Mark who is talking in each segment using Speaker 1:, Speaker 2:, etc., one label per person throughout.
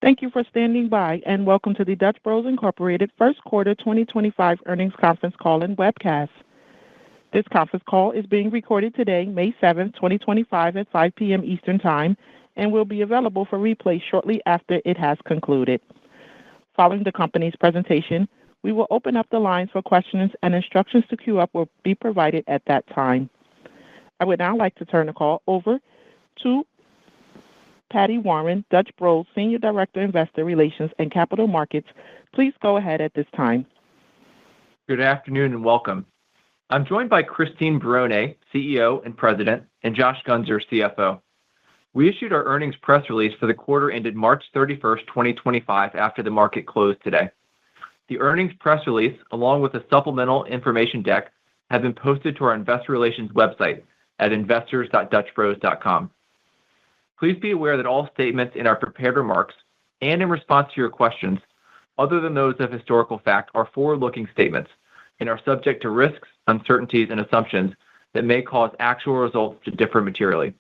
Speaker 1: Thank you for standing by, and welcome to the Dutch Bros Incorporated First Quarter 2025 Earnings Conference Call and Webcast. This conference call is being recorded today, May 7, 2025, at 5 p.m. Eastern Time, and will be available for replay shortly after it has concluded. Following the company's presentation, we will open up the lines for questions, and instructions to queue up will be provided at that time. I would now like to turn the call over to Paddy Warren, Dutch Bros Senior Director, Investor Relations and Capital Markets. Please go ahead at this time.
Speaker 2: Good afternoon and welcome. I'm joined by Christine Barone, CEO and President, and Josh Gunzer, CFO. We issued our earnings press release for the quarter ended March 31, 2025, after the market closed today. The earnings press release, along with a supplemental information deck, have been posted to our investor relations website at investors.dutchbros.com. Please be aware that all statements in our prepared remarks and in response to your questions, other than those of historical fact, are forward-looking statements and are subject to risks, uncertainties, and assumptions that may cause actual results to differ materially.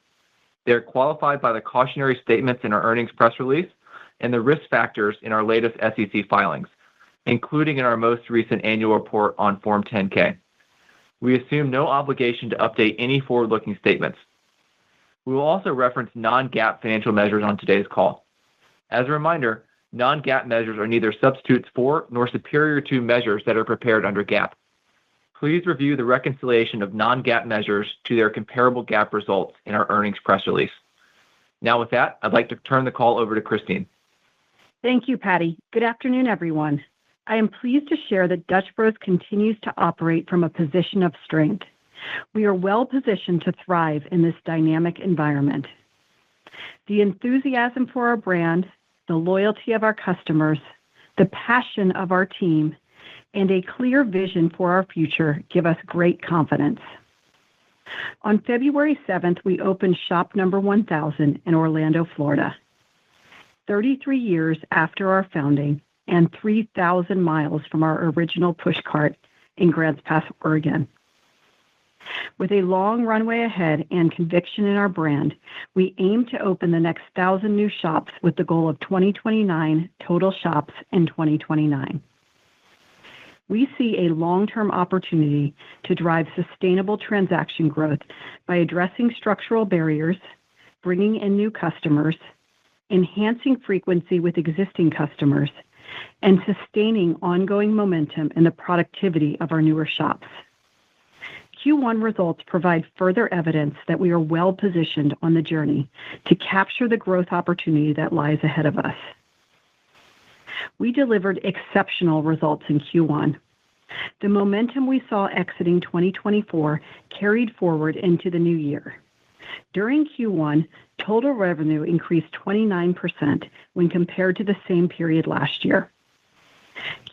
Speaker 2: They are qualified by the cautionary statements in our earnings press release and the risk factors in our latest SEC filings, including in our most recent annual report on Form 10-K. We assume no obligation to update any forward-looking statements. We will also reference non-GAAP financial measures on today's call. As a reminder, non-GAAP measures are neither substitutes for nor superior to measures that are prepared under GAAP. Please review the reconciliation of non-GAAP measures to their comparable GAAP results in our earnings press release. Now, with that, I'd like to turn the call over to Christine.
Speaker 3: Thank you, Paddy. Good afternoon, everyone. I am pleased to share that Dutch Bros continues to operate from a position of strength. We are well positioned to thrive in this dynamic environment. The enthusiasm for our brand, the loyalty of our customers, the passion of our team, and a clear vision for our future give us great confidence. On February 7th, we opened Shop Number 1000 in Orlando, Florida. 33 years after our founding and 3,000 miles from our original pushcart in Grants Pass, Oregon. With a long runway ahead and conviction in our brand, we aim to open the next 1,000 new shops with the goal of 2029 total shops in 2029. We see a long-term opportunity to drive sustainable transaction growth by addressing structural barriers, bringing in new customers, enhancing frequency with existing customers, and sustaining ongoing momentum in the productivity of our newer shops. Q1 results provide further evidence that we are well positioned on the journey to capture the growth opportunity that lies ahead of us. We delivered exceptional results in Q1. The momentum we saw exiting 2024 carried forward into the new year. During Q1, total revenue increased 29% when compared to the same period last year.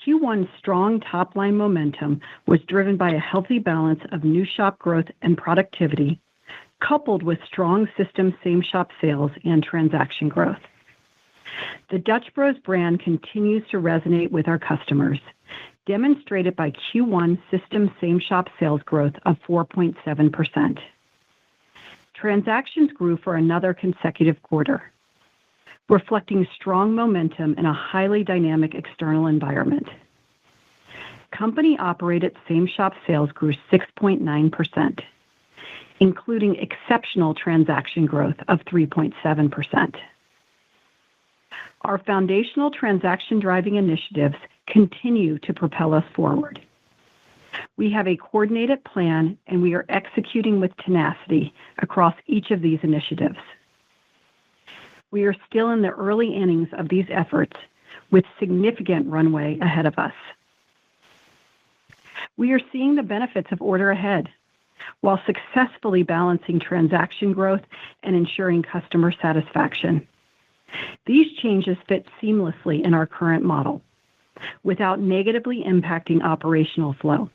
Speaker 3: Q1's strong top-line momentum was driven by a healthy balance of new shop growth and productivity, coupled with strong system same-shop sales and transaction growth. The Dutch Bros brand continues to resonate with our customers, demonstrated by Q1 system same-shop sales growth of 4.7%. Transactions grew for another consecutive quarter, reflecting strong momentum in a highly dynamic external environment. Company-operated same-shop sales grew 6.9%, including exceptional transaction growth of 3.7%. Our foundational transaction-driving initiatives continue to propel us forward. We have a coordinated plan, and we are executing with tenacity across each of these initiatives. We are still in the early innings of these efforts, with significant runway ahead of us. We are seeing the benefits of order ahead, while successfully balancing transaction growth and ensuring customer satisfaction. These changes fit seamlessly in our current model, without negatively impacting operational flow.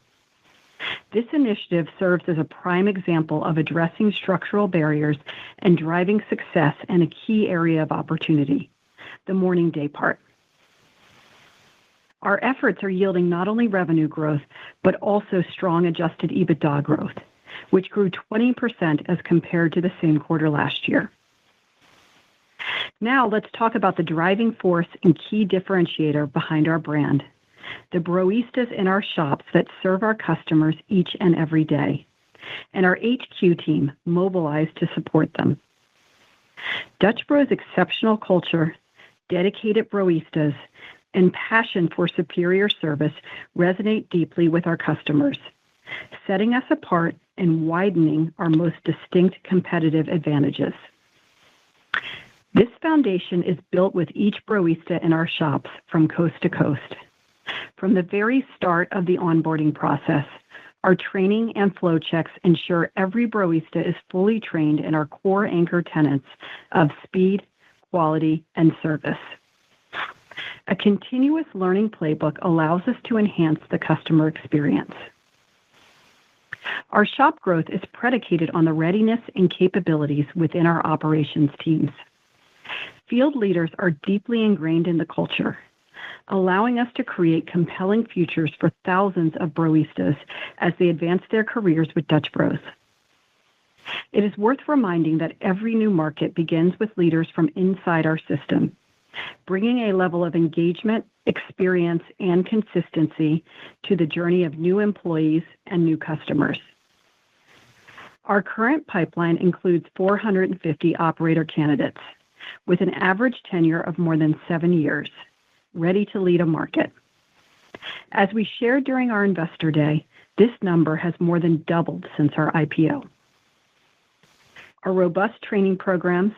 Speaker 3: This initiative serves as a prime example of addressing structural barriers and driving success in a key area of opportunity, the morning day part. Our efforts are yielding not only revenue growth, but also strong adjusted EBITDA growth, which grew 20% as compared to the same quarter last year. Now let's talk about the driving force and key differentiator behind our brand, the Broistas in our shops that serve our customers each and every day, and our HQ team mobilized to support them. Dutch Bros' exceptional culture, dedicated Broistas, and passion for superior service resonate deeply with our customers, setting us apart and widening our most distinct competitive advantages. This foundation is built with each Broista in our shops from coast to coast. From the very start of the onboarding process, our training and flow checks ensure every Broista is fully trained in our core anchor tenets of speed, quality, and service. A continuous learning playbook allows us to enhance the customer experience. Our shop growth is predicated on the readiness and capabilities within our operations teams. Field leaders are deeply ingrained in the culture, allowing us to create compelling futures for thousands of Broistas as they advance their careers with Dutch Bros. It is worth reminding that every new market begins with leaders from inside our system, bringing a level of engagement, experience, and consistency to the journey of new employees and new customers. Our current pipeline includes 450 operator candidates, with an average tenure of more than 7 years, ready to lead a market. As we shared during our Investor Day, this number has more than doubled since our IPO. Our robust training programs,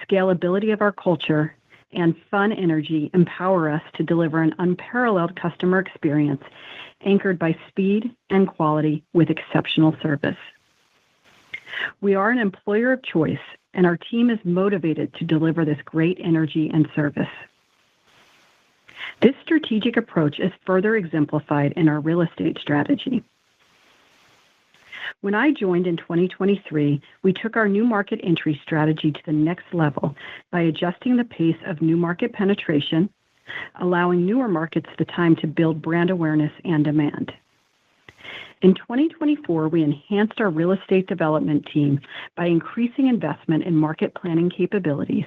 Speaker 3: scalability of our culture, and fun energy empower us to deliver an unparalleled customer experience anchored by speed and quality with exceptional service. We are an employer of choice, and our team is motivated to deliver this great energy and service. This strategic approach is further exemplified in our real estate strategy. When I joined in 2023, we took our new market entry strategy to the next level by adjusting the pace of new market penetration, allowing newer markets the time to build brand awareness and demand. In 2024, we enhanced our real estate development team by increasing investment in market planning capabilities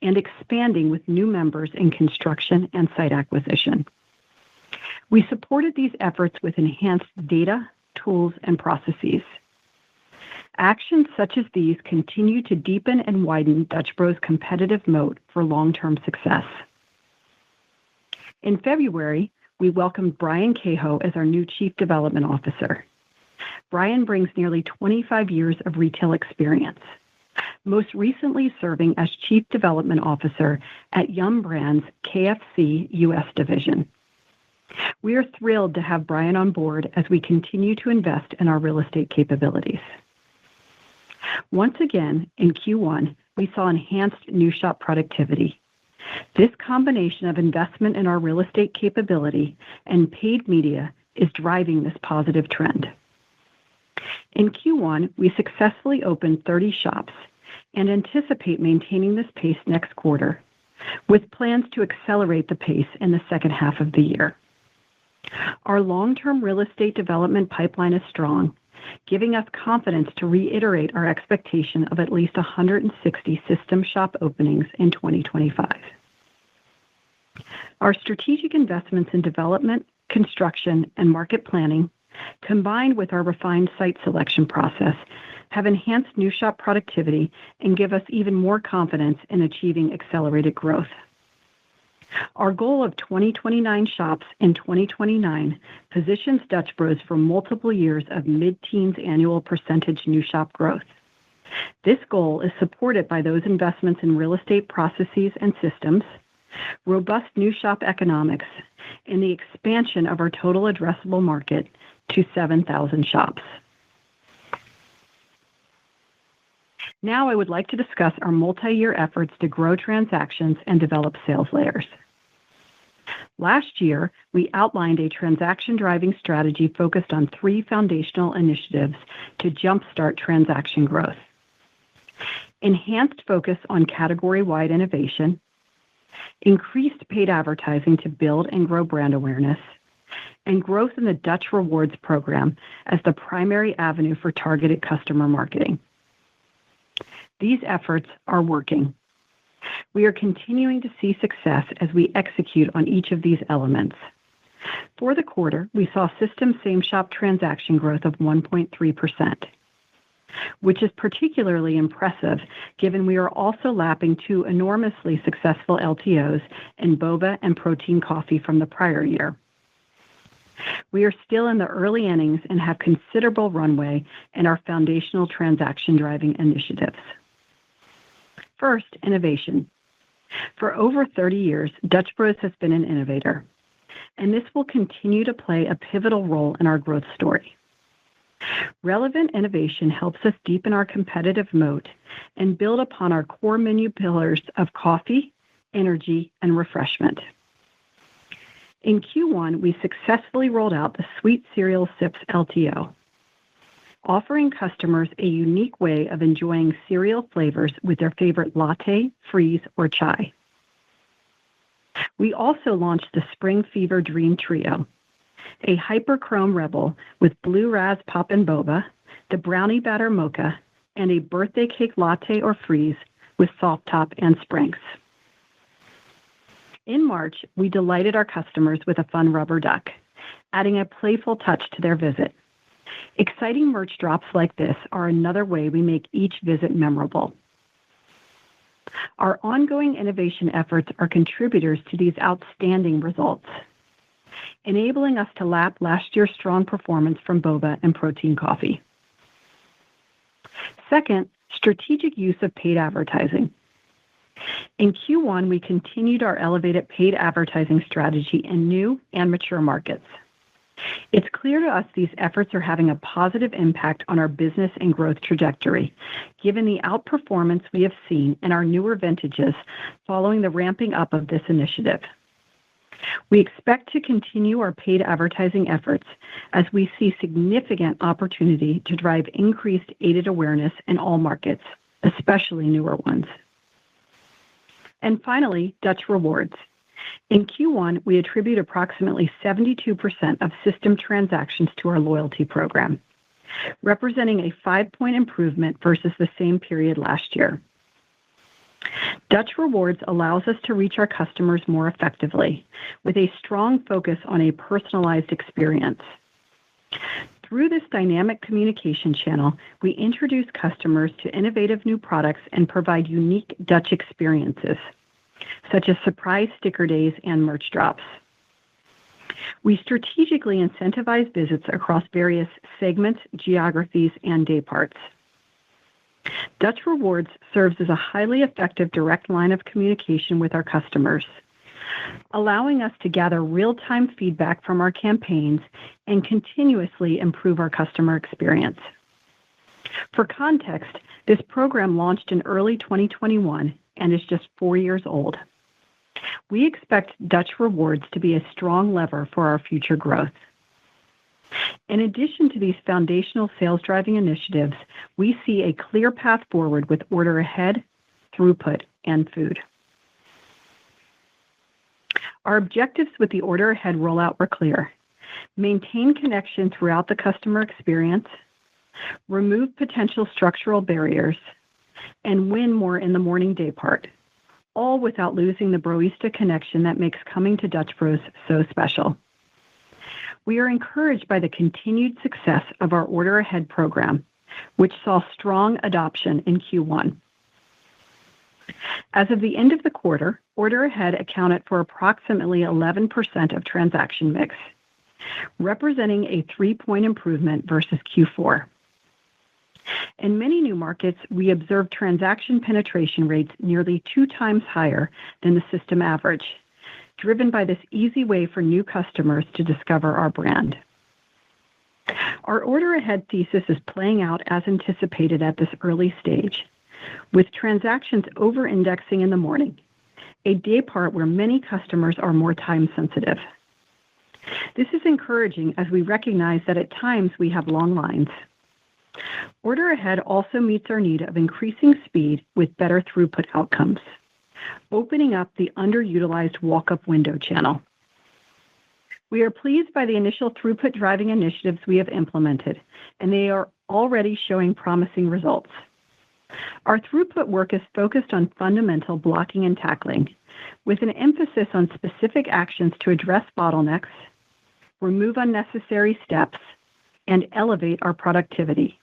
Speaker 3: and expanding with new members in construction and site acquisition. We supported these efforts with enhanced data, tools, and processes. Actions such as these continue to deepen and widen Dutch Bros' competitive moat for long-term success. In February, we welcomed Brian Cahoe as our new Chief Development Officer. Brian brings nearly 25 years of retail experience, most recently serving as Chief Development Officer at Yum! Brands' KFC U.S. division. We are thrilled to have Brian on board as we continue to invest in our real estate capabilities. Once again, in Q1, we saw enhanced new shop productivity. This combination of investment in our real estate capability and paid media is driving this positive trend. In Q1, we successfully opened 30 shops and anticipate maintaining this pace next quarter, with plans to accelerate the pace in the second half of the year. Our long-term real estate development pipeline is strong, giving us confidence to reiterate our expectation of at least 160 system shop openings in 2025. Our strategic investments in development, construction, and market planning, combined with our refined site selection process, have enhanced new shop productivity and give us even more confidence in achieving accelerated growth. Our goal of 2029 shops in 2029 positions Dutch Bros for multiple years of mid-teens annual percentage new shop growth. This goal is supported by those investments in real estate processes and systems, robust new shop economics, and the expansion of our total addressable market to 7,000 shops. Now I would like to discuss our multi-year efforts to grow transactions and develop sales layers. Last year, we outlined a transaction-driving strategy focused on 3 foundational initiatives to jumpstart transaction growth: enhanced focus on category-wide innovation, increased paid advertising to build and grow brand awareness, and growth in the Dutch Rewards program as the primary avenue for targeted customer marketing. These efforts are working. We are continuing to see success as we execute on each of these elements. For the quarter, we saw system same-shop transaction growth of 1.3%, which is particularly impressive given we are also lapping two enormously successful LTOs in boba and protein coffee from the prior year. We are still in the early innings and have considerable runway in our foundational transaction-driving initiatives. First, innovation. For over 30 years, Dutch Bros has been an innovator, and this will continue to play a pivotal role in our growth story. Relevant innovation helps us deepen our competitive moat and build upon our core menu pillars of coffee, energy, and refreshment. In Q1, we successfully rolled out the Sweet Cereal Sips LTO, offering customers a unique way of enjoying cereal flavors with their favorite latte, freeze, or chai. We also launched the Spring Fever Dream Trio, a hyperchrome rebel with blue raz poppin' boba, the brownie batter mocha, and a birthday cake latte or freeze with soft top and Sprinks. In March, we delighted our customers with a fun rubber duck, adding a playful touch to their visit. Exciting merch drops like this are another way we make each visit memorable. Our ongoing innovation efforts are contributors to these outstanding results, enabling us to lap last year's strong performance from boba and protein coffee. Second, strategic use of paid advertising. In Q1, we continued our elevated paid advertising strategy in new and mature markets. It's clear to us these efforts are having a positive impact on our business and growth trajectory, given the outperformance we have seen in our newer vintages following the ramping up of this initiative. We expect to continue our paid advertising efforts as we see significant opportunity to drive increased aided awareness in all markets, especially newer ones. And finally, Dutch Rewards. In Q1, we attribute approximately 72% of system transactions to our loyalty program, representing a 5-point improvement versus the same period last year. Dutch Rewards allows us to reach our customers more effectively, with a strong focus on a personalized experience. Through this dynamic communication channel, we introduce customers to innovative new products and provide unique Dutch experiences, such as surprise sticker days and merch drops. We strategically incentivize visits across various segments, geographies, and day parts. Dutch Rewards serves as a highly effective direct line of communication with our customers, allowing us to gather real-time feedback from our campaigns and continuously improve our customer experience. For context, this program launched in early 2021 and is just 4 years old. We expect Dutch Rewards to be a strong lever for our future growth. In addition to these foundational sales-driving initiatives, we see a clear path forward with order ahead, throughput, and food. Our objectives with the order ahead rollout were clear: maintain connection throughout the customer experience, remove potential structural barriers, and win more in the morning day part, all without losing the Broista connection that makes coming to Dutch Bros so special. We are encouraged by the continued success of our Order Ahead program, which saw strong adoption in Q1. As of the end of the quarter, Order Ahead accounted for approximately 11% of transaction mix, representing a 3-point improvement versus Q4. In many new markets, we observed transaction penetration rates nearly 2 times higher than the system average, driven by this easy way for new customers to discover our brand. Our Order Ahead thesis is playing out as anticipated at this early stage, with transactions over-indexing in the morning, a day part where many customers are more time-sensitive. This is encouraging as we recognize that at times we have long lines. Order Ahead also meets our need of increasing speed with better throughput outcomes, opening up the underutilized walk-up window channel. We are pleased by the initial throughput driving initiatives we have implemented, and they are already showing promising results. Our throughput work is focused on fundamental blocking and tackling, with an emphasis on specific actions to address bottlenecks, remove unnecessary steps, and elevate our productivity.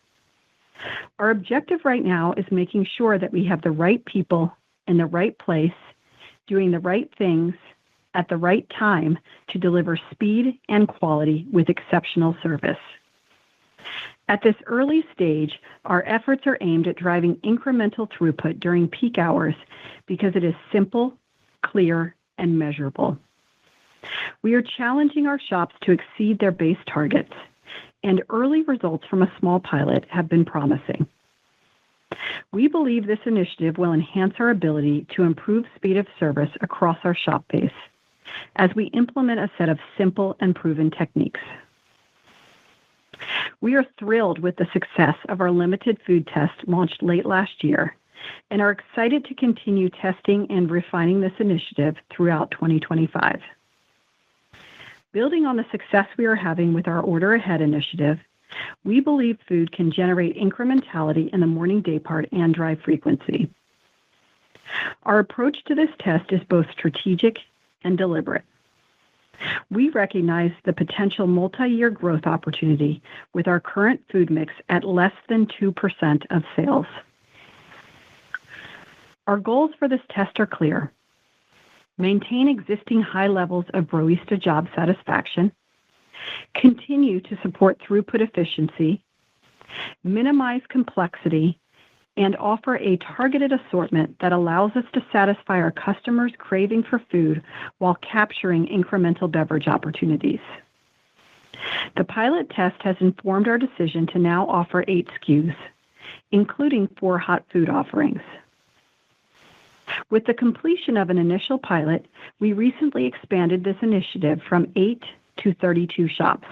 Speaker 3: Our objective right now is making sure that we have the right people in the right place, doing the right things at the right time to deliver speed and quality with exceptional service. At this early stage, our efforts are aimed at driving incremental throughput during peak hours because it is simple, clear, and measurable. We are challenging our shops to exceed their base targets, and early results from a small pilot have been promising. We believe this initiative will enhance our ability to improve speed of service across our shop base as we implement a set of simple and proven techniques. We are thrilled with the success of our limited food test launched late last year and are excited to continue testing and refining this initiative throughout 2025. Building on the success we are having with our Order Ahead initiative, we believe food can generate incrementality in the morning daypart and drive frequency. Our approach to this test is both strategic and deliberate. We recognize the potential multi-year growth opportunity with our current food mix at less than 2% of sales. Our goals for this test are clear. Maintain existing high levels of Broista job satisfaction, continue to support throughput efficiency, minimize complexity, and offer a targeted assortment that allows us to satisfy our customers' craving for food while capturing incremental beverage opportunities. The pilot test has informed our decision to now offer 8 SKUs, including 4 hot food offerings. With the completion of an initial pilot, we recently expanded this initiative from 8 to 32 shops.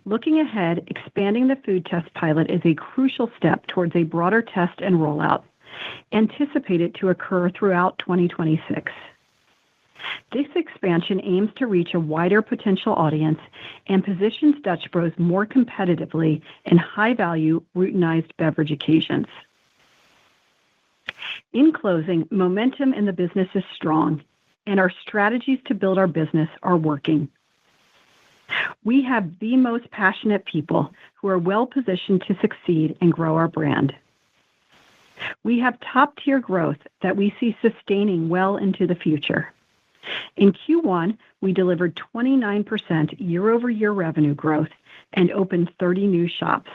Speaker 3: Looking ahead, expanding the food test pilot is a crucial step towards a broader test and rollout, anticipated to occur throughout 2026. This expansion aims to reach a wider potential audience and positions Dutch Bros more competitively in high-value, routinized beverage occasions. In closing, momentum in the business is strong, and our strategies to build our business are working. We have the most passionate people who are well-positioned to succeed and grow our brand. We have top-tier growth that we see sustaining well into the future. In Q1, we delivered 29% year-over-year revenue growth and opened 30 new shops.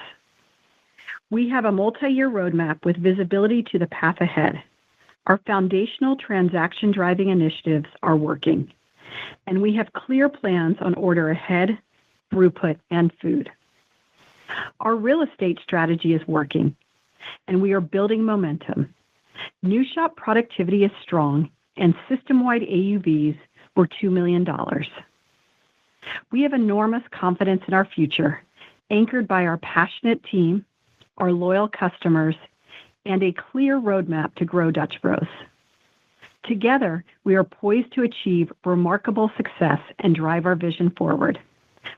Speaker 3: We have a multi-year roadmap with visibility to the path ahead. Our foundational transaction-driving initiatives are working, and we have clear plans on Order Ahead, throughput, and food. Our real estate strategy is working, and we are building momentum. New shop productivity is strong, and system-wide AUVs were $2 million. We have enormous confidence in our future, anchored by our passionate team, our loyal customers, and a clear roadmap to grow Dutch Bros. Together, we are poised to achieve remarkable success and drive our vision forward.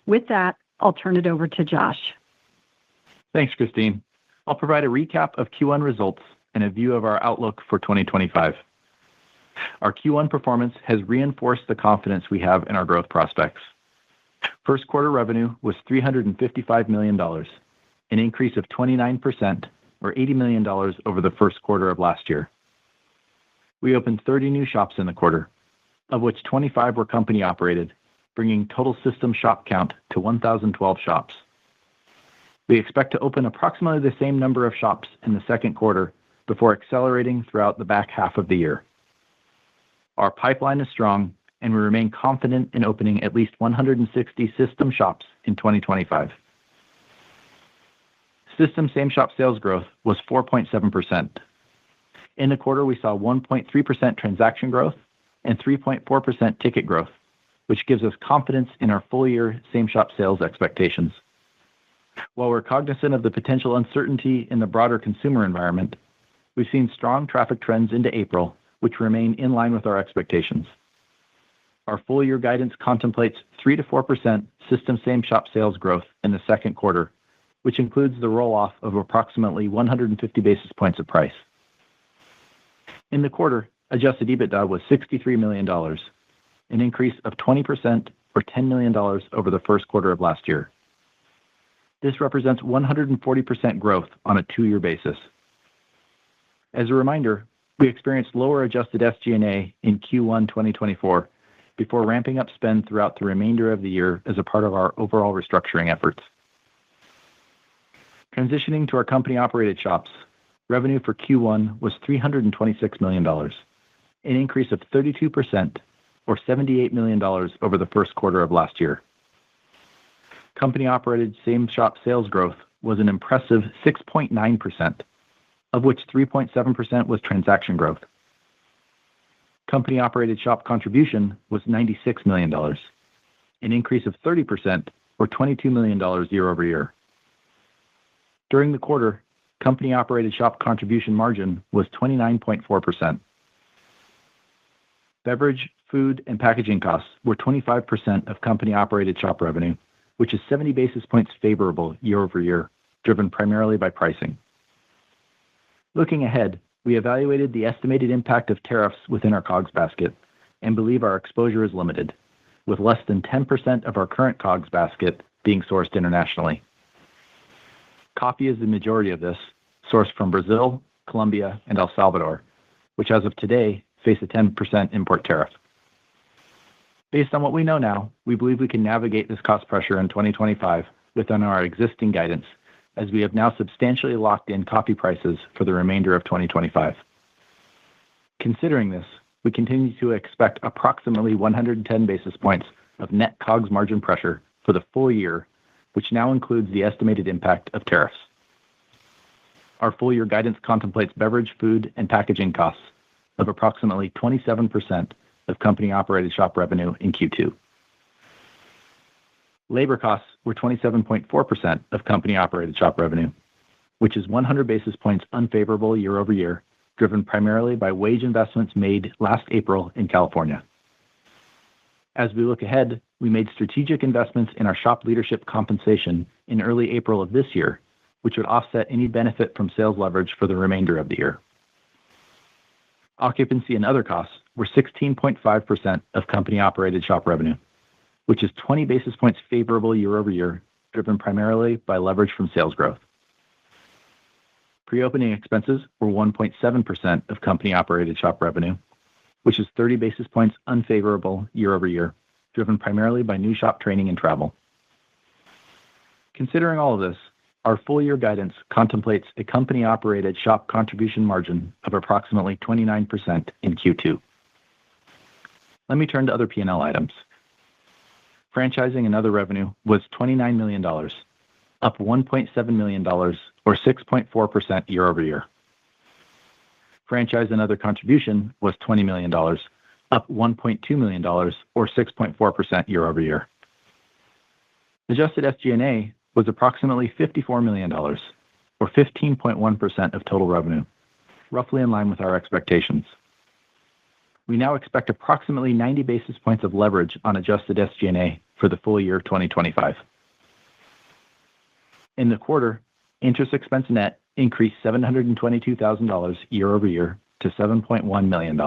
Speaker 3: With that, I'll turn it over to Josh.
Speaker 4: Thanks, Christine. I'll provide a recap of Q1 results and a view of our outlook for 2025. Our Q1 performance has reinforced the confidence we have in our growth prospects. First quarter revenue was $355 million, an increase of 29%, or $80 million over the first quarter of last year. We opened 30 new shops in the quarter, of which 25 were company-operated, bringing total system shop count to 1,012 shops. We expect to open approximately the same number of shops in the second quarter before accelerating throughout the back half of the year. Our pipeline is strong, and we remain confident in opening at least 160 system shops in 2025. System same-shop sales growth was 4.7%. In the quarter, we saw 1.3% transaction growth and 3.4% ticket growth, which gives us confidence in our full-year same-shop sales expectations. While we're cognizant of the potential uncertainty in the broader consumer environment, we've seen strong traffic trends into April, which remain in line with our expectations. Our full-year guidance contemplates 3 to 4% system same-shop sales growth in the second quarter, which includes the roll-off of approximately 150 basis points of price. In the quarter, adjusted EBITDA was $63 million, an increase of 20% or $10 million over the first quarter of last year. This represents 140% growth on a two-year basis. As a reminder, we experienced lower adjusted SG&A in Q1 2024 before ramping up spend throughout the remainder of the year as a part of our overall restructuring efforts. Transitioning to our company-operated shops, revenue for Q1 was $326 million, an increase of 32% or $78 million over the first quarter of last year. Company-operated same-shop sales growth was an impressive 6.9%, of which 3.7% was transaction growth. Company-operated shop contribution was $96 million, an increase of 30% or $22 million year-over-year. During the quarter, company-operated shop contribution margin was 29.4%. Beverage, food, and packaging costs were 25% of company-operated shop revenue, which is 70 basis points favorable year-over-year, driven primarily by pricing. Looking ahead, we evaluated the estimated impact of tariffs within our COGS basket and believe our exposure is limited, with less than 10% of our current COGS basket being sourced internationally. Coffee is the majority of this, sourced from Brazil, Colombia, and El Salvador, which as of today face a 10% import tariff. Based on what we know now, we believe we can navigate this cost pressure in 2025 within our existing guidance, as we have now substantially locked in coffee prices for the remainder of 2025. Considering this, we continue to expect approximately 110 basis points of net COGS margin pressure for the full year, which now includes the estimated impact of tariffs. Our full-year guidance contemplates beverage, food, and packaging costs of approximately 27% of company-operated shop revenue in Q2. Labor costs were 27.4% of company-operated shop revenue, which is 100 basis points unfavorable year-over-year, driven primarily by wage investments made last April in California. As we look ahead, we made strategic investments in our shop leadership compensation in early April of this year, which would offset any benefit from sales leverage for the remainder of the year. Occupancy and other costs were 16.5% of company-operated shop revenue, which is 20 basis points favorable year-over-year, driven primarily by leverage from sales growth. Pre-opening expenses were 1.7% of company-operated shop revenue, which is 30 basis points unfavorable year-over-year, driven primarily by new shop training and travel. Considering all of this, our full-year guidance contemplates a company-operated shop contribution margin of approximately 29% in Q2. Let me turn to other P&L items. Franchising and other revenue was $29 million, up $1.7 million or 6.4% year-over-year. Franchise and other contribution was $20 million, up $1.2 million or 6.4% year-over-year. Adjusted SG&A was approximately $54 million, or 15.1% of total revenue, roughly in line with our expectations. We now expect approximately 90 basis points of leverage on adjusted SG&A for the full year 2025. In the quarter, interest expense net increased $722,000 year-over-year to $7.1 million.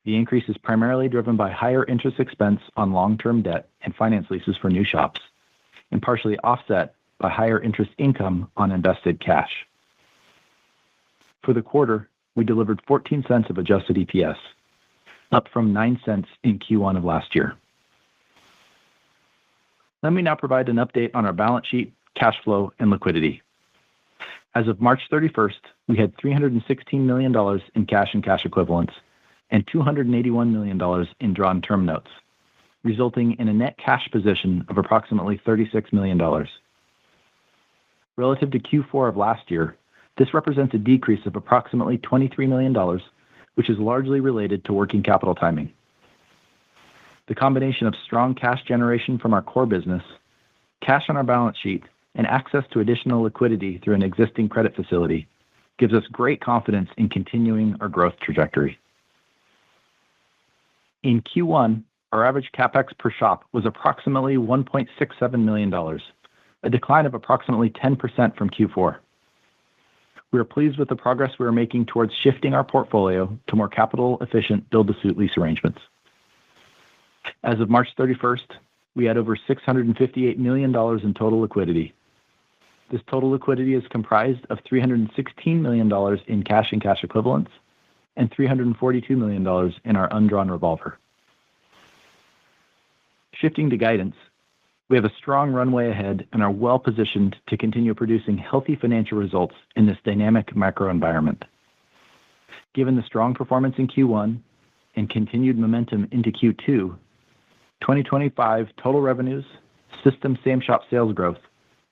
Speaker 4: The increase is primarily driven by higher interest expense on long-term debt and finance leases for new shops, and partially offset by higher interest income on invested cash. For the quarter, we delivered 14 cents of adjusted EPS, up from 9 cents in Q1 of last year. Let me now provide an update on our balance sheet, cash flow, and liquidity. As of March 31st, we had $316 million in cash and cash equivalents and $281 million in drawn term notes, resulting in a net cash position of approximately $36 million. Relative to Q4 of last year, this represents a decrease of approximately $23 million, which is largely related to working capital timing. The combination of strong cash generation from our core business, cash on our balance sheet, and access to additional liquidity through an existing credit facility gives us great confidence in continuing our growth trajectory. In Q1, our average CapEx per shop was approximately $1.67 million, a decline of approximately 10% from Q4. We are pleased with the progress we are making towards shifting our portfolio to more capital-efficient build-to-suit lease arrangements. As of March 31st, we had over $658 million in total liquidity. This total liquidity is comprised of $316 million in cash and cash equivalents and $342 million in our undrawn revolver. Shifting to guidance, we have a strong runway ahead and are well-positioned to continue producing healthy financial results in this dynamic macro environment. Given the strong performance in Q1 and continued momentum into Q2, 2025 total revenues, system same-shop sales growth,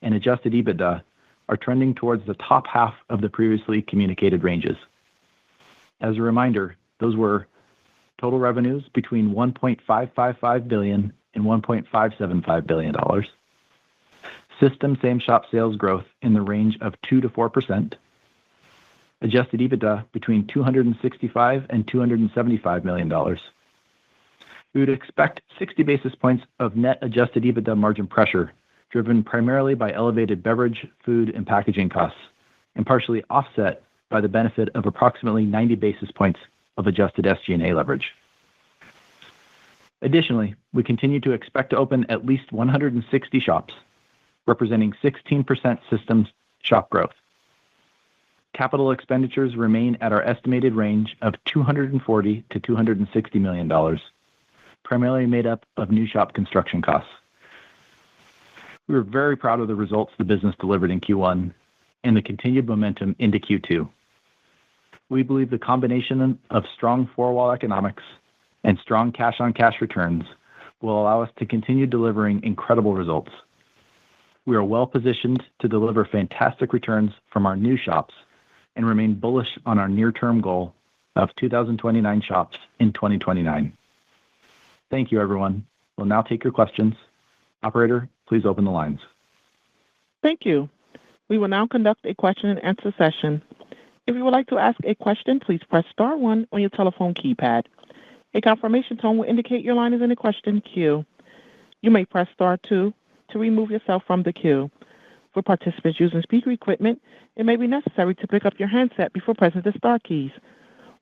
Speaker 4: and adjusted EBITDA are trending towards the top half of the previously communicated ranges. As a reminder, those were total revenues between $1.555 billion and $1.575 billion, system same-shop sales growth in the range of 2 to 4%, adjusted EBITDA between $265 and $275 million. We would expect 60 basis points of net adjusted EBITDA margin pressure, driven primarily by elevated beverage, food, and packaging costs, and partially offset by the benefit of approximately 90 basis points of adjusted SG&A leverage. Additionally, we continue to expect to open at least 160 shops, representing 16% system shop growth. Capital expenditures remain at our estimated range of $240 to $260 million, primarily made up of new shop construction costs. We are very proud of the results the business delivered in Q1 and the continued momentum into Q2. We believe the combination of strong four-wall economics and strong cash-on-cash returns will allow us to continue delivering incredible results. We are well-positioned to deliver fantastic returns from our new shops and remain bullish on our near-term goal of 2029 shops in 2029. Thank you, everyone. We'll now take your questions. Operator, please open the lines.
Speaker 1: Thank you. We will now conduct a question-and-answer session. If you would like to ask a question, please press star 1 on your telephone keypad. A confirmation tone will indicate your line is in a question queue. You may press star 2 to remove yourself from the queue. For participants using speaker equipment, it may be necessary to pick up your handset before pressing the star keys.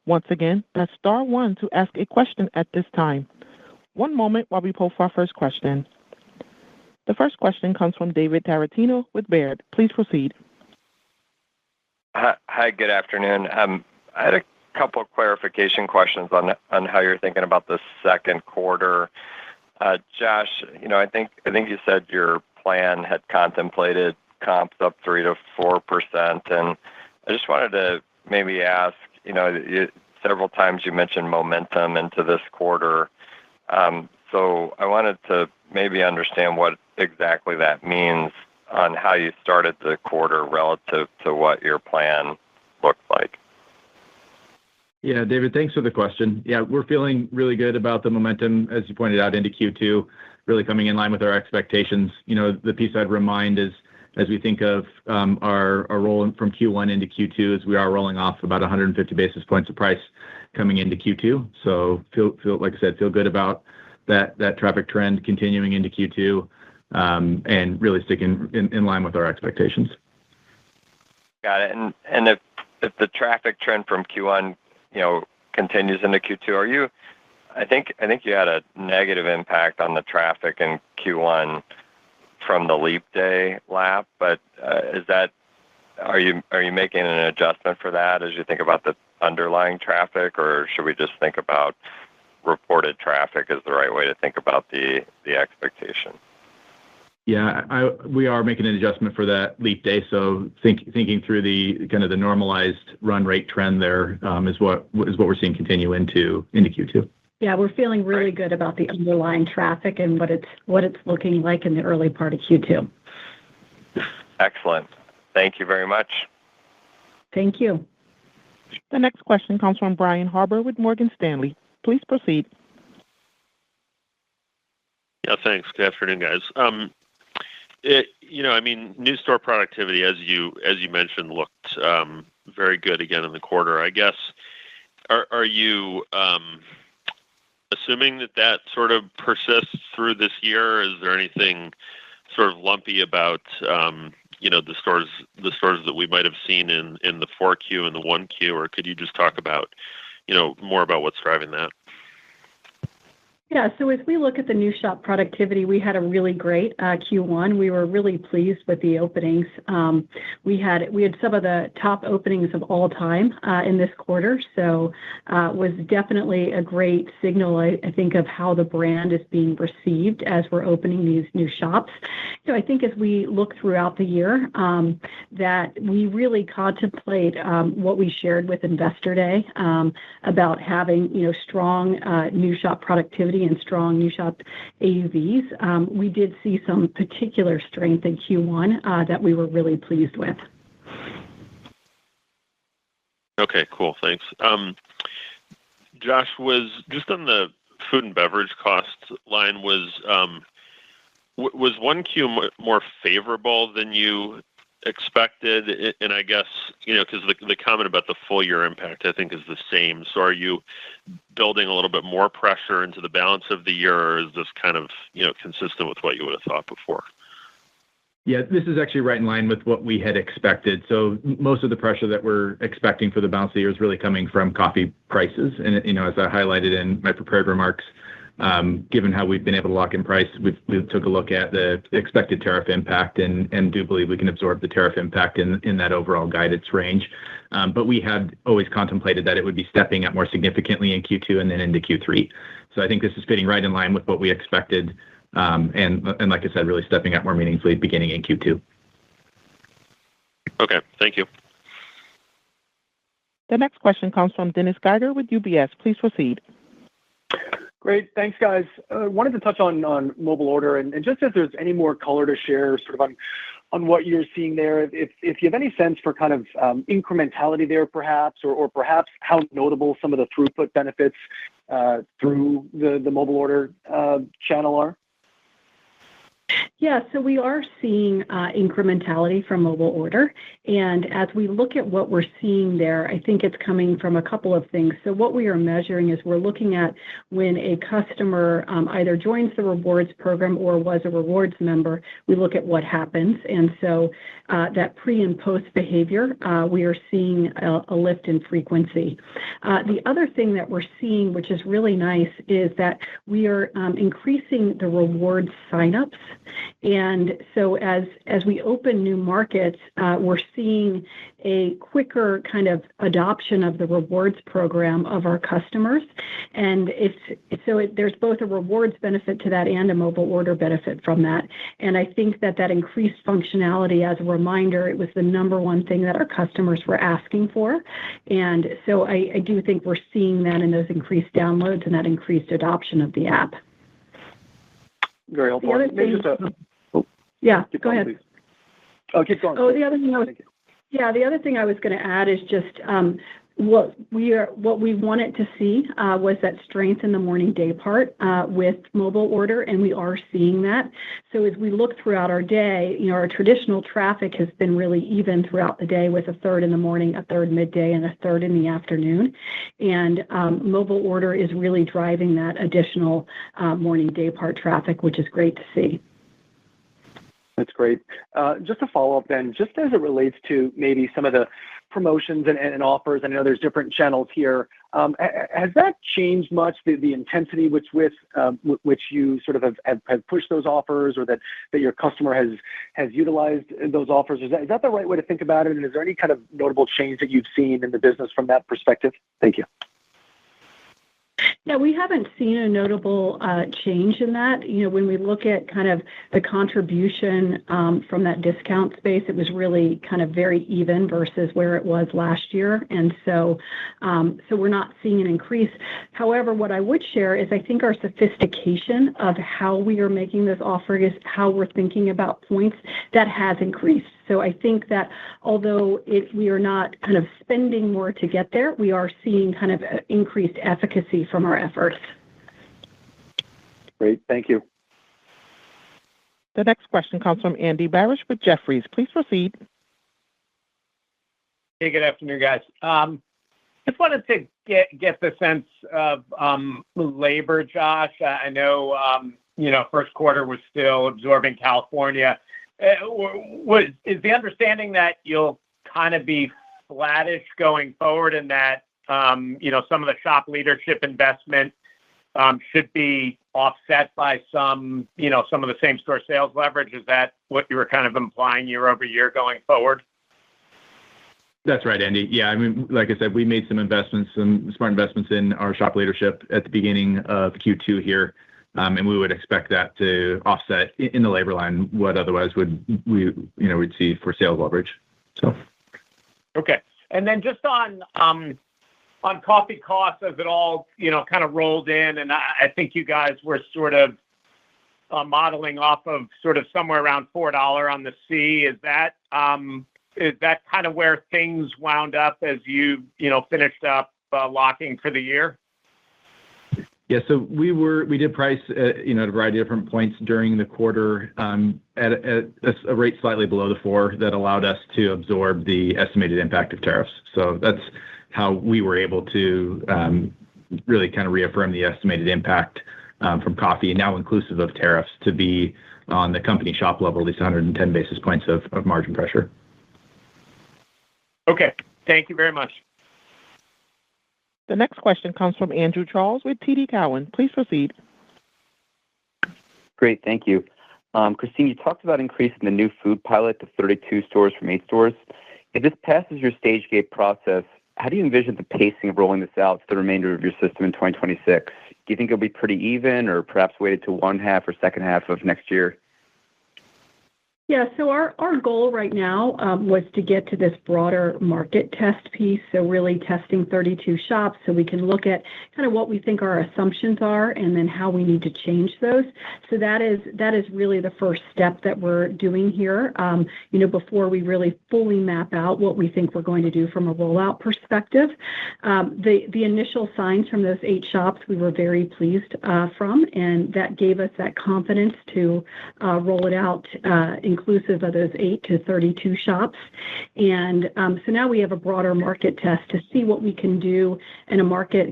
Speaker 1: Once again, press star 1 to ask a question at this time. One moment while we poll for our first question. The first question comes from David Tarantino with Baird. Please proceed.
Speaker 5: Hi, good afternoon. I had a couple of clarification questions on how you're thinking about the second quarter. Josh, I think you said your plan had contemplated comps up 3 to 4%, and I just wanted to maybe ask, several times you mentioned momentum into this quarter. So I wanted to maybe understand what exactly that means on how you started the quarter relative to what your plan looked like.
Speaker 4: Yeah, David, thanks for the question. Yeah, we're feeling really good about the momentum, as you pointed out, into Q2, really coming in line with our expectations. The piece I'd remind is, as we think of our roll from Q1 into Q2, is we are rolling off about 150 basis points of price coming into Q2. So like I said, feel good about that traffic trend continuing into Q2 and really sticking in line with our expectations.
Speaker 5: Got it. And if the traffic trend from Q1 continues into Q2, I think you had a negative impact on the traffic in Q1 from the leap day lap, but are you making an adjustment for that as you think about the underlying traffic, or should we just think about reported traffic as the right way to think about the expectation?
Speaker 4: Yeah, we are making an adjustment for that leap day. So thinking through the kind of the normalized run rate trend there is what we're seeing continue into Q2.
Speaker 3: Yeah, we're feeling really good about the underlying traffic and what it's looking like in the early part of Q2.
Speaker 5: Excellent. Thank you very much.
Speaker 3: Thank you.
Speaker 1: The next question comes from Brian Harbour with Morgan Stanley. Please proceed.
Speaker 6: Yeah, thanks. Good afternoon, guys. New store productivity, as you mentioned, looked very good again in the quarter. I guess, are you assuming that sort of persists through this year? Is there anything sort of lumpy about the stores that we might have seen in the 4Q and the 1Q, or could you just talk about more about what's driving that?
Speaker 3: Yeah, so as we look at the new shop productivity, we had a really great Q1. We were really pleased with the openings. We had some of the top openings of all time in this quarter, so was definitely a great signal, I think, of how the brand is being received as we're opening these new shops. So I think as we look throughout the year, that we really contemplate what we shared with Investor Day about having strong new shop productivity and strong new shop AUVs. We did see some particular strength in Q1 that we were really pleased with.
Speaker 6: Okay, cool. Thanks. Josh, was just on the food and beverage cost line, was 1Q more favorable than you expected? And I guess, because the comment about the full year impact, I think, is the same. So are you building a little bit more pressure into the balance of the year, or is this kind of, consistent with what you would have thought before?
Speaker 4: Yeah, this is actually right in line with what we had expected. So most of the pressure that we're expecting for the balance of the year is really coming from coffee prices. And, as I highlighted in my prepared remarks, given how we've been able to lock in price, we took a look at the expected tariff impact and do believe we can absorb the tariff impact in that overall guidance range. But we had always contemplated that it would be stepping up more significantly in Q2 and then into Q3. So I think this is fitting right in line with what we expected. And like I said, really stepping up more meaningfully beginning in Q2.
Speaker 6: Okay, thank you.
Speaker 1: The next question comes from Dennis Geiger with UBS. Please proceed.
Speaker 7: Great. Thanks, guys. Wanted to touch on mobile order and just if there's any more color to share sort of on what you're seeing there, if you have any sense for kind of incrementality there perhaps, or perhaps how notable some of the throughput benefits through the mobile order channel are?
Speaker 3: Yeah, so we are seeing incrementality from mobile order. And as we look at what we're seeing there, I think it's coming from a couple of things. So what we are measuring is we're looking at when a customer either joins the rewards program or was a rewards member, we look at what happens. And so that pre and post behavior, we are seeing a lift in frequency. The other thing that we're seeing, which is really nice, is that we are increasing the rewards signups. And so as we open new markets, we're seeing a quicker kind of adoption of the rewards program of our customers. And there's both a rewards benefit to that and a mobile order benefit from that. And I think that increased functionality, as a reminder, it was the number one thing that our customers were asking for. And so I do think we're seeing that in those increased downloads and that increased adoption of the app.
Speaker 7: Very helpful.
Speaker 3: The other thing, go ahead.
Speaker 7: Please. Oh, keep going.
Speaker 3: Oh, the other thing I was going to add is just what we wanted to see was that strength in the morning day part with mobile order, and we are seeing that. So as we look throughout our day, our traditional traffic has been really even throughout the day, with a third in the morning, a third midday, and a third in the afternoon. And mobile order is really driving that additional morning day part traffic, which is great to see.
Speaker 7: That's great. Just to follow up then, just as it relates to maybe some of the promotions and offers, I know there's different channels here. Has that changed much, the intensity which you sort of have pushed those offers, or that your customer has utilized those offers? Is that the right way to think about it? And is there any kind of notable change that you've seen in the business from that perspective? Thank you.
Speaker 3: Yeah, we haven't seen a notable change in that. When we look at kind of the contribution from that discount space, it was really kind of very even versus where it was last year. And so we're not seeing an increase. However, what I would share is I think our sophistication of how we are making this offer, is how we're thinking about points, that has increased. So I think that although we are not kind of spending more to get there, we are seeing kind of increased efficacy from our efforts.
Speaker 7: Great. Thank you.
Speaker 1: The next question comes from Andy Barish with Jefferies. Please proceed.
Speaker 8: Hey, good afternoon, guys. Just wanted to get the sense of labor, Josh. I know first quarter was still absorbing California. Is the understanding that you'll kind of be flattish going forward and that, some of the shop leadership investment should be offset by some of the same-store sales leverage? Is that what you were kind of implying year over year going forward?
Speaker 4: That's right, Andy. Yeah, I mean, like I said, we made some smart investments in our shop leadership at the beginning of Q2 here, and we would expect that to offset in the labor line what otherwise we'd see for sales leverage. So.
Speaker 8: Okay, and then just on coffee costs as it all kind of rolled in, and I think you guys were sort of modeling off of sort of somewhere around $4 on the C. Is that kind of where things wound up as you finished up locking for the year?
Speaker 4: Yeah, so we did price at a variety of different points during the quarter at a rate slightly below the 4 that allowed us to absorb the estimated impact of tariffs. So that's how we were able to really kind of reaffirm the estimated impact from coffee, now inclusive of tariffs, to be on the company shop level, at least 110 basis points of margin pressure.
Speaker 8: Okay, thank you very much.
Speaker 1: The next question comes from Andrew Charles with TD Cowen. Please proceed.
Speaker 9: Great, thank you. Christine, you talked about increasing the new food pilot to 32 stores from 8 stores. If this passes your stage gate process, how do you envision the pacing of rolling this out to the remainder of your system in 2026? Do you think it'll be pretty even or perhaps weighted to one half or second half of next year?
Speaker 3: Yeah, so our goal right now was to get to this broader market test piece, so really testing 32 shops so we can look at kind of what we think our assumptions are and then how we need to change those. So that is really the first step that we're doing here, before we really fully map out what we think we're going to do from a rollout perspective. The initial signs from those 8 shops we were very pleased from, and that gave us that confidence to roll it out inclusive of those 8 to 32 shops. And so now we have a broader market test to see what we can do in a market,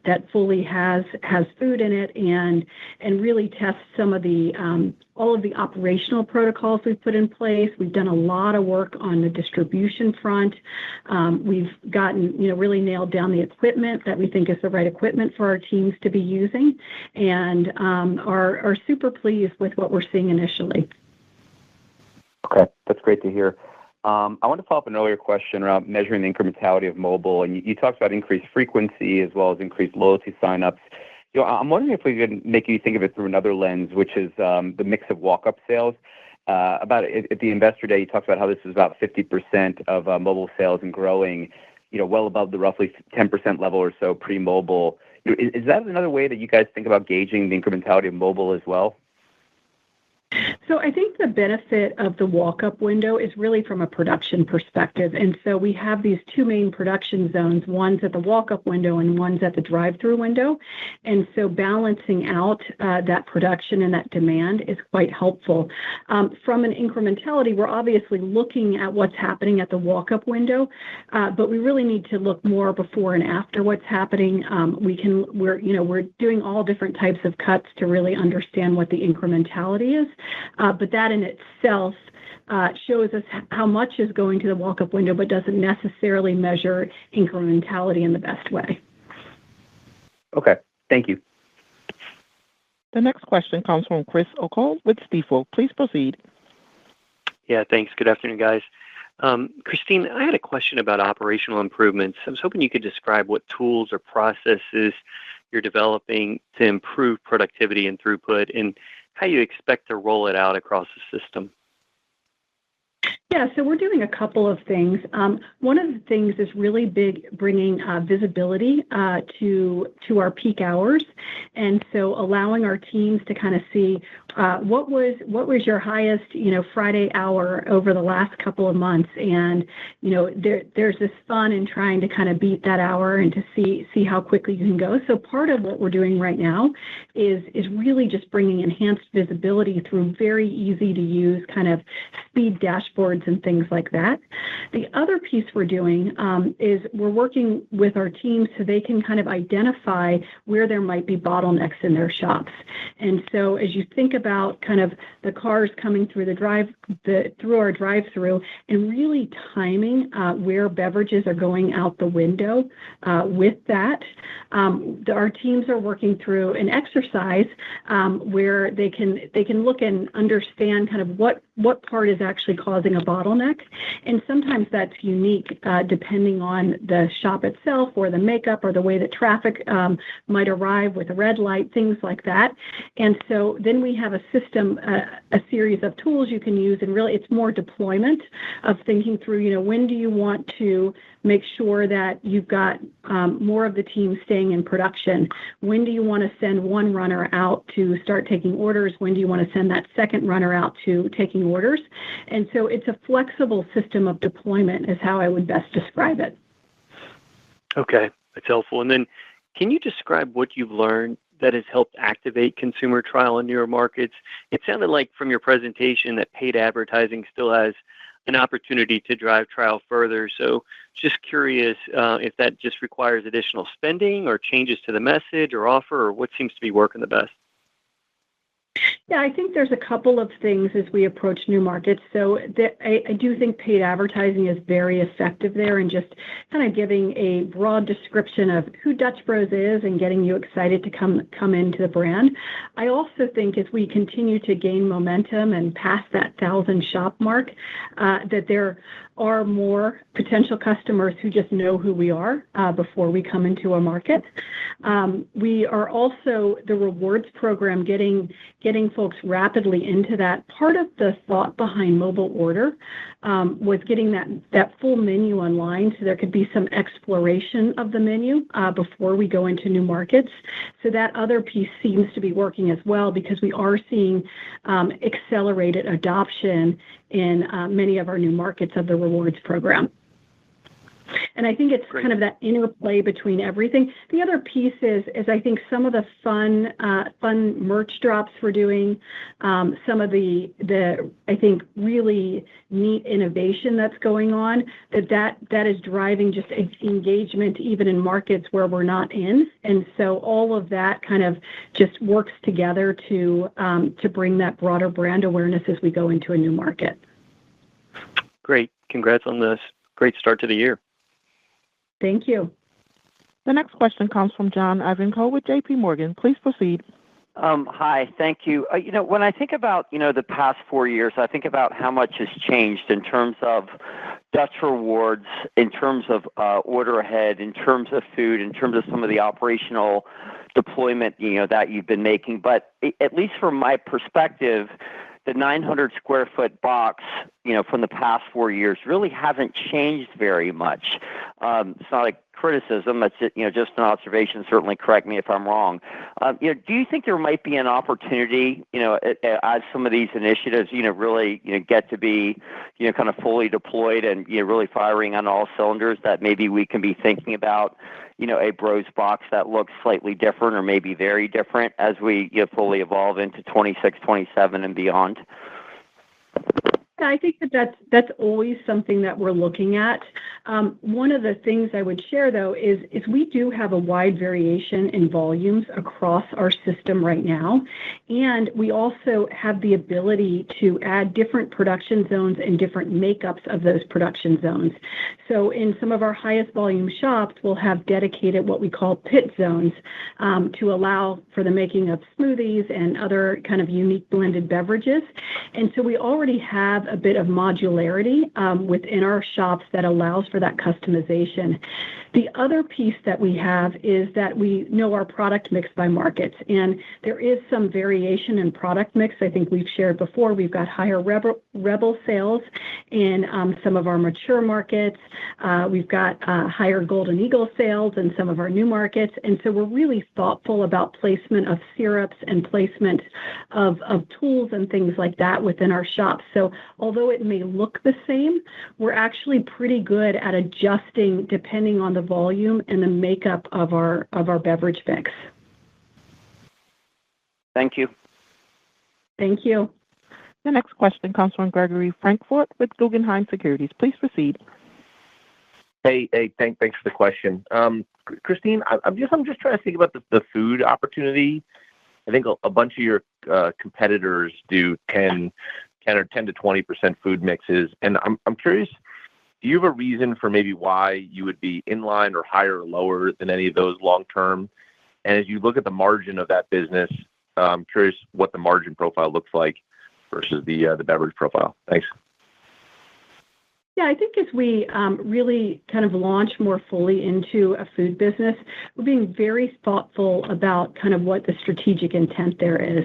Speaker 3: that fully has food in it, and really test some of the all of the operational protocols we've put in place. We've done a lot of work on the distribution front. We've gotten, really nailed down the equipment that we think is the right equipment for our teams to be using, and are super pleased with what we're seeing initially.
Speaker 9: Okay, that's great to hear. I want to follow up an earlier question around measuring the incrementality of mobile, and you talked about increased frequency as well as increased loyalty signups. I'm wondering if we could make you think of it through another lens, which is the mix of walk-up sales. At the Investor Day, you talked about how this is about 50% of mobile sales and growing, well above the roughly 10% level or so pre-mobile. Is that another way that you guys think about gauging the incrementality of mobile as well?
Speaker 3: So I think the benefit of the walk-up window is really from a production perspective. And so we have these 2 main production zones, one's at the walk-up window and one's at the drive-thru window. And so balancing out that production and that demand is quite helpful. From an incrementality, we're obviously looking at what's happening at the walk-up window, but we really need to look more before and after what's happening. We're doing all different types of cuts to really understand what the incrementality is. But that in itself shows us how much is going to the walk-up window, but doesn't necessarily measure incrementality in the best way.
Speaker 9: Okay, thank you.
Speaker 1: The next question comes from Chris O'Cull with Stifel. Please proceed.
Speaker 10: Yeah, thanks. Good afternoon, guys. Christine, I had a question about operational improvements. I was hoping you could describe what tools or processes you're developing to improve productivity and throughput, and how you expect to roll it out across the system.
Speaker 3: Yeah, so we're doing a couple of things. One of the things is really big, bringing visibility to our peak hours, and so allowing our teams to kind of see what was your highest, Friday hour over the last couple of months? And, there's this fun in trying to kind of beat that hour and to see how quickly you can go. So part of what we're doing right now is really just bringing enhanced visibility through very easy to use kind of speed dashboards and things like that. The other piece we're doing is we're working with our teams so they can kind of identify where there might be bottlenecks in their shops. And so as you think about kind of the cars coming through through our drive-thru and really timing where beverages are going out the window with that, our teams are working through an exercise where they can look and understand kind of what part is actually causing a bottleneck. And sometimes that's unique depending on the shop itself or the makeup or the way that traffic might arrive with a red light, things like that. And so then we have a system, a series of tools you can use, and really it's more deployment of thinking through, when do you want to make sure that you've got more of the team staying in production? When do you want to send one runner out to start taking orders? When do you want to send that second runner out to taking orders? And so it's a flexible system of deployment is how I would best describe it.
Speaker 10: Okay, that's helpful. And then can you describe what you've learned that has helped activate consumer trial in newer markets? It sounded like from your presentation that paid advertising still has an opportunity to drive trial further. So just curious if that just requires additional spending or changes to the message or offer, or what seems to be working the best?
Speaker 3: Yeah, I think there's a couple of things as we approach new markets. So I do think paid advertising is very effective there, and just kind of giving a broad description of who Dutch Bros is and getting you excited to come into the brand. I also think as we continue to gain momentum and pass that 1,000 shop mark, that there are more potential customers who just know who we are before we come into a market. We are also, the rewards program, getting folks rapidly into that. Part of the thought behind mobile order was getting that full menu online so there could be some exploration of the menu before we go into new markets. So that other piece seems to be working as well, because we are seeing accelerated adoption in many of our new markets of the rewards program. And I think it's
Speaker 10: Great.
Speaker 3: Kind of that interplay between everything. The other piece is I think some of the fun merch drops we're doing, some of the I think really neat innovation that's going on, that is driving just engagement even in markets where we're not in. And so all of that kind of just works together to bring that broader brand awareness as we go into a new market.
Speaker 10: Great. Congrats on this great start to the year.
Speaker 3: Thank you.
Speaker 1: The next question comes from John Ivankoe with J.P. Morgan. Please proceed.
Speaker 11: Hi, thank you. When I think about, the past 4 years, I think about how much has changed in terms of Dutch Rewards, in terms of order ahead, in terms of food, in terms of some of the operational deployment, that you've been making. But at least from my perspective, the 900 square foot box, from the past 4 years really hasn't changed very much. It's not a criticism. That's just an observation. Certainly correct me if I'm wrong. Do you think there might be an opportunity, as some of these initiatives, really, get to be, kind of fully deployed and, really firing on all cylinders, that maybe we can be thinking about, a Bros box that looks slightly different or maybe very different as we fully evolve into 26, 27 and beyond?
Speaker 3: I think that's always something that we're looking at. One of the things I would share, though, is we do have a wide variation in volumes across our system right now, and we also have the ability to add different production zones and different makeups of those production zones. So in some of our highest volume shops, we'll have dedicated what we call pit zones to allow for the making of smoothies and other kind of unique blended beverages. And so we already have a bit of modularity within our shops that allows for that customization. The other piece that we have is that we know our product mix by markets, and there is some variation in product mix. I think we've shared before, we've got higher Rebel sales in some of our mature markets. We've got higher Golden Eagle sales in some of our new markets. And so we're really thoughtful about placement of syrups and placement of tools and things like that within our shops. So although it may look the same, we're actually pretty good at adjusting depending on the volume and the makeup of our beverage mix.
Speaker 11: Thank you.
Speaker 3: Thank you.
Speaker 1: The next question comes from Gregory Francfort with Guggenheim Securities. Please proceed.
Speaker 12: Hey, thanks for the question. Christine, I'm just trying to think about the food opportunity. I think a bunch of your competitors do 10 or 10 to 20% food mixes, and I'm curious, do you have a reason for maybe why you would be in line or higher or lower than any of those long term? And as you look at the margin of that business, I'm curious what the margin profile looks like versus the beverage profile. Thanks.
Speaker 3: Yeah, I think as we really kind of launch more fully into a food business, we're being very thoughtful about kind of what the strategic intent there is.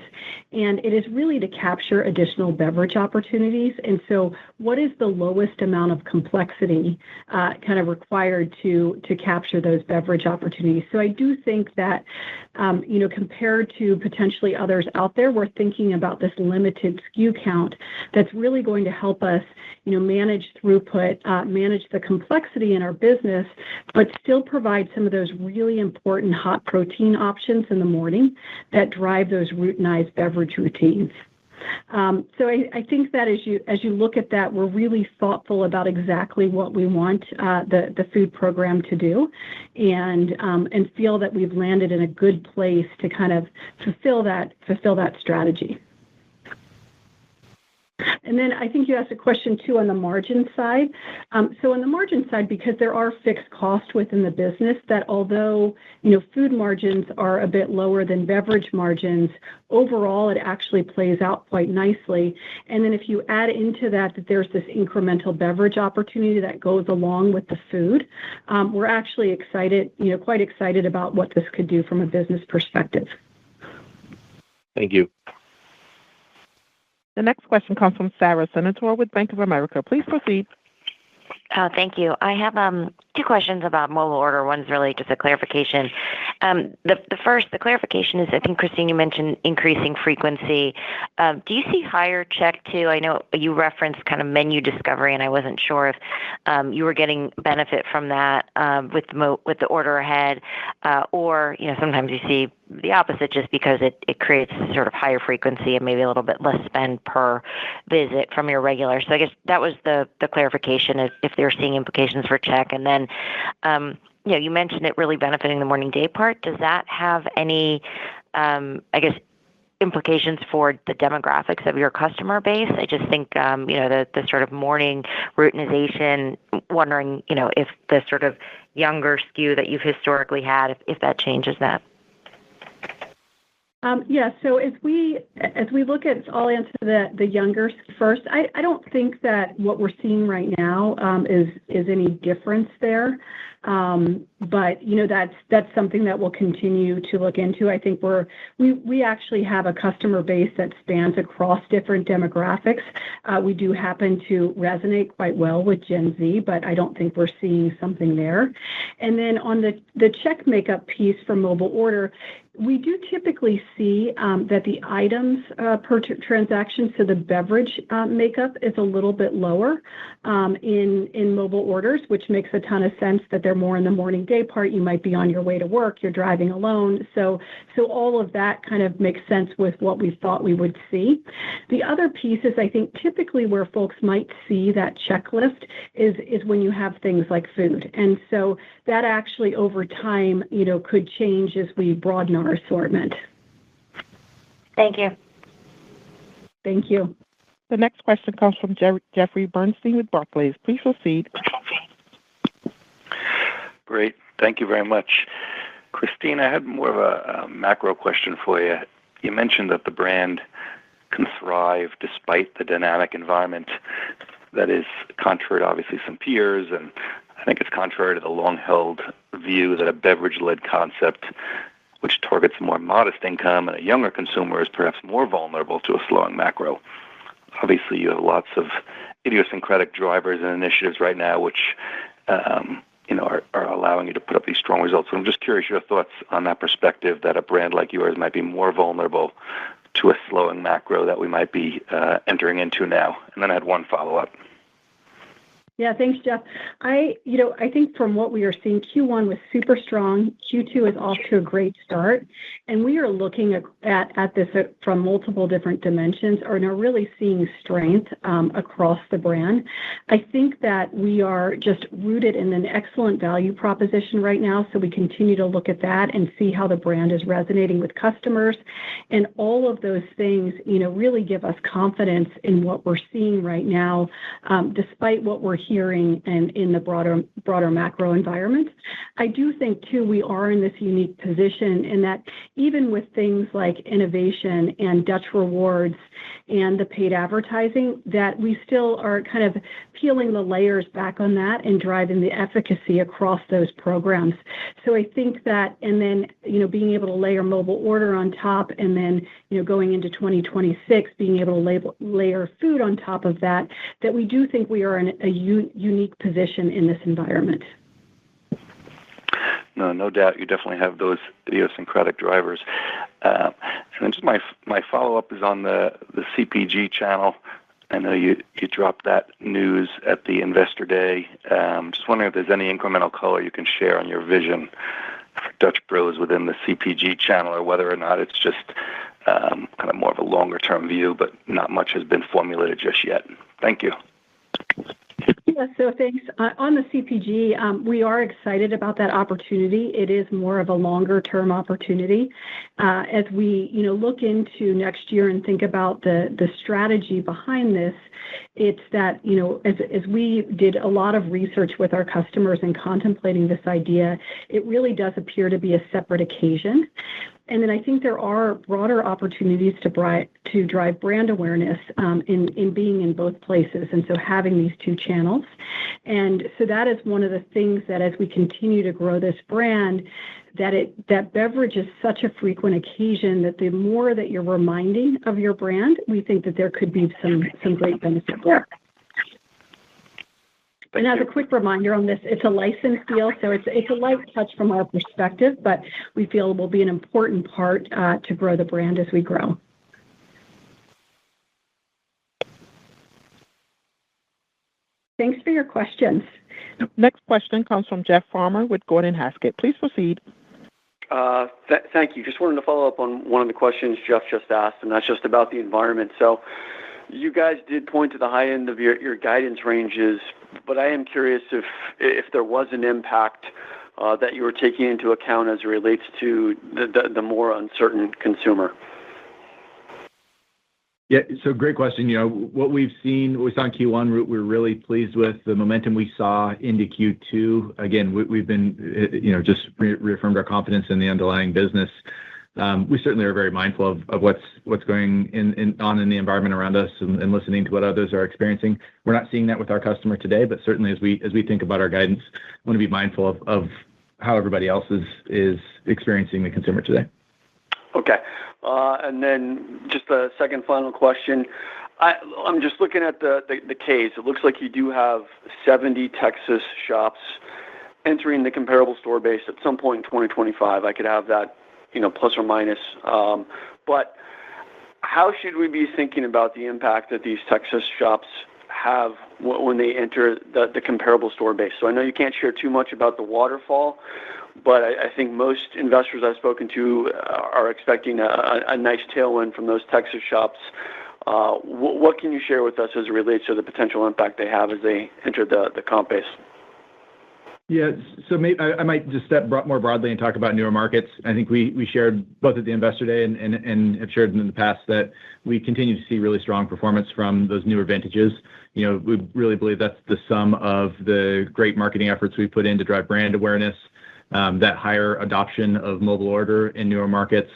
Speaker 3: And it is really to capture additional beverage opportunities. And so what is the lowest amount of complexity kind of required to capture those beverage opportunities? So I do think that, compared to potentially others out there, we're thinking about this limited SKU count that's really going to help us, manage throughput, manage the complexity in our business, but still provide some of those really important hot protein options in the morning that drive those routinized beverage routines. So I think that as you look at that, we're really thoughtful about exactly what we want the food program to do, and feel that we've landed in a good place to kind of fulfill that strategy. And then I think you asked a question too on the margin side. So on the margin side, because there are fixed costs within the business, that although food margins are a bit lower than beverage margins, overall it actually plays out quite nicely. And then if you add into that there's this incremental beverage opportunity that goes along with the food, we're actually excited, quite excited about what this could do from a business perspective.
Speaker 12: Thank you.
Speaker 1: The next question comes from Sara Senatore with Bank of America. Please proceed.
Speaker 13: Thank you. I have two questions about mobile order. One's really just a clarification. The clarification is, I think, Christine, you mentioned increasing frequency. Do you see higher check too? I know you referenced kind of menu discovery, and I wasn't sure if you were getting benefit from that with the order ahead, or sometimes you see the opposite just because it creates sort of higher frequency and maybe a little bit less spend per visit from your regular. So I guess that was the clarification if they're seeing implications for check. And then, you mentioned it really benefiting the morning day part. Does that have any, implications for the demographics of your customer base? I just think, the sort of morning routinization, wondering, if the sort of younger SKU that you've historically had, if that changes that.
Speaker 3: So as we look at, I'll answer the younger first. I don't think that what we're seeing right now is any difference there. But that's something that we'll continue to look into. I think we actually have a customer base that spans across different demographics. We do happen to resonate quite well with Gen Z, but I don't think we're seeing something there. And then on the check makeup piece for mobile order, we do typically see that the items per transaction, so the beverage makeup is a little bit lower in mobile orders, which makes a ton of sense that they're more in the morning day part. You might be on your way to work, you're driving alone. So all of that kind of makes sense with what we thought we would see. The other piece is, I think, typically where folks might see that checklist is when you have things like food. And so that actually over time, could change as we broaden our assortment.
Speaker 13: Thank you.
Speaker 3: Thank you.
Speaker 1: The next question comes from Jeffrey Bernstein with Barclays. Please proceed.
Speaker 14: Great. Thank you very much. Christine, I had more of a macro question for you. You mentioned that the brand can thrive despite the dynamic environment that is contrary to obviously some peers, and I think it's contrary to the long-held view that a beverage-led concept which targets a more modest income and a younger consumer is perhaps more vulnerable to a slowing macro. Obviously, you have lots of idiosyncratic drivers and initiatives right now, which are allowing you to put up these strong results. So I'm just curious your thoughts on that perspective, that a brand like yours might be more vulnerable to a slowing macro that we might be entering into now. And then I had one follow-up.
Speaker 3: Yeah, thanks, Jeff. I think from what we are seeing, Q1 was super strong. Q2 is off to a great start, and we are looking at this from multiple different dimensions, and are really seeing strength across the brand. I think that we are just rooted in an excellent value proposition right now, so we continue to look at that and see how the brand is resonating with customers, and all of those things, really give us confidence in what we're seeing right now, despite what we're hearing and in the broader macro environment. I do think too, we are in this unique position in that even with things like innovation and Dutch Rewards and the paid advertising, that we still are kind of peeling the layers back on that and driving the efficacy across those programs. So I think that, and then, being able to layer mobile order on top, and then, going into 2026, being able to layer food on top of that we do think we are in a unique position in this environment.
Speaker 14: No doubt. You definitely have those idiosyncratic drivers. And then just my follow-up is on the CPG channel. I know you dropped that news at the Investor Day. Just wondering if there's any incremental color you can share on your vision for Dutch Bros within the CPG channel, or whether or not it's just kind of more of a longer-term view, but not much has been formulated just yet. Thank you.
Speaker 3: Yeah, so thanks. On the CPG, we are excited about that opportunity. It is more of a longer-term opportunity. As we, look into next year and think about the strategy behind this, it's that, as we did a lot of research with our customers and contemplating this idea, it really does appear to be a separate occasion. And then I think there are broader opportunities to drive brand awareness in being in both places, and so having these two channels. And so that is one of the things that as we continue to grow this brand, that beverage is such a frequent occasion that the more that you're reminding of your brand, we think that there could be some great benefit there. And as a quick reminder on this, it's a licensed deal, so it's a light touch from our perspective, but we feel it will be an important part to grow the brand as we grow. Thanks for your questions.
Speaker 1: Next question comes from Jeff Farmer with Gordon Haskett. Please proceed.
Speaker 15: Thank you. Just wanted to follow up on one of the questions Jeff just asked, and that's just about the environment. So you guys did point to the high end of your guidance ranges, but I am curious if there was an impact that you were taking into account as it relates to the more uncertain consumer.
Speaker 4: Yeah, so great question. What we saw in Q1, we're really pleased with the momentum we saw into Q2. Again, we've been, just reaffirmed our confidence in the underlying business. We certainly are very mindful of what's going on in the environment around us and listening to what others are experiencing. We're not seeing that with our customer today, but certainly as we think about our guidance, we want to be mindful of how everybody else is experiencing the consumer today.
Speaker 15: Okay. And then just a second final question. I'm just looking at the case. It looks like you do have 70 Texas shops entering the comparable store base at some point in 2025. I could have that, plus or minus. But how should we be thinking about the impact that these Texas shops have when they enter the comparable store base? So I know you can't share too much about the waterfall, but I think most investors I've spoken to are expecting a nice tailwind from those Texas shops. What can you share with us as it relates to the potential impact they have as they enter the comp base?
Speaker 4: Yeah, so I might just step more broadly and talk about newer markets. I think we shared both at the Investor Day and have shared in the past that we continue to see really strong performance from those newer vintages. We really believe that's the sum of the great marketing efforts we put in to drive brand awareness, that higher adoption of mobile order in newer markets,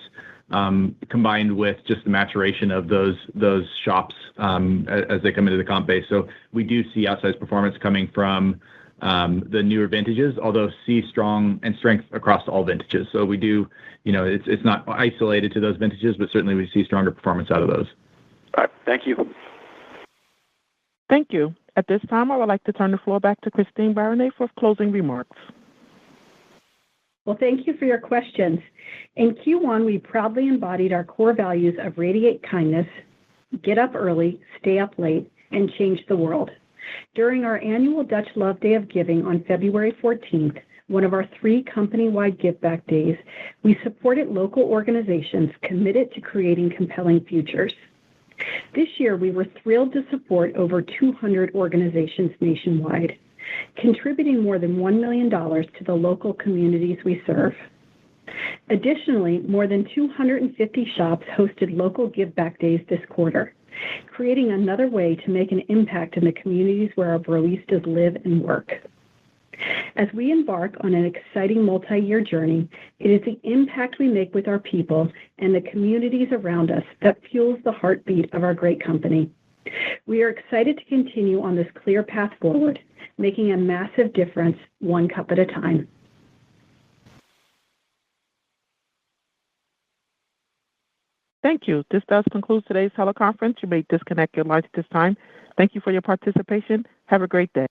Speaker 4: combined with just the maturation of those shops as they come into the comp base. So we do see outsized performance coming from the newer vintages, although see strong and strength across all vintages. So we do, it's not isolated to those vintages, but certainly we see stronger performance out of those.
Speaker 15: All right. Thank you.
Speaker 1: Thank you. At this time, I would like to turn the floor back to Christine Barone for closing remarks.
Speaker 3: Well, thank you for your questions. In Q1, we proudly embodied our core values of radiate kindness, get up early, stay up late, and change the world. During our annual Dutch Love Day of Giving on February 14th, one of our 3 company-wide Give Back Days, we supported local organizations committed to creating compelling futures. This year, we were thrilled to support over 200 organizations nationwide, contributing more than $1 million to the local communities we serve. Additionally, more than 250 shops hosted local Give Back Days this quarter, creating another way to make an impact in the communities where our Broistas live and work. As we embark on an exciting multi-year journey, it is the impact we make with our people and the communities around us that fuels the heartbeat of our great company. We are excited to continue on this clear path forward, making a massive difference one cup at a time.
Speaker 1: Thank you. This does conclude today's teleconference. You may disconnect your lines at this time. Thank you for your participation. Have a great day.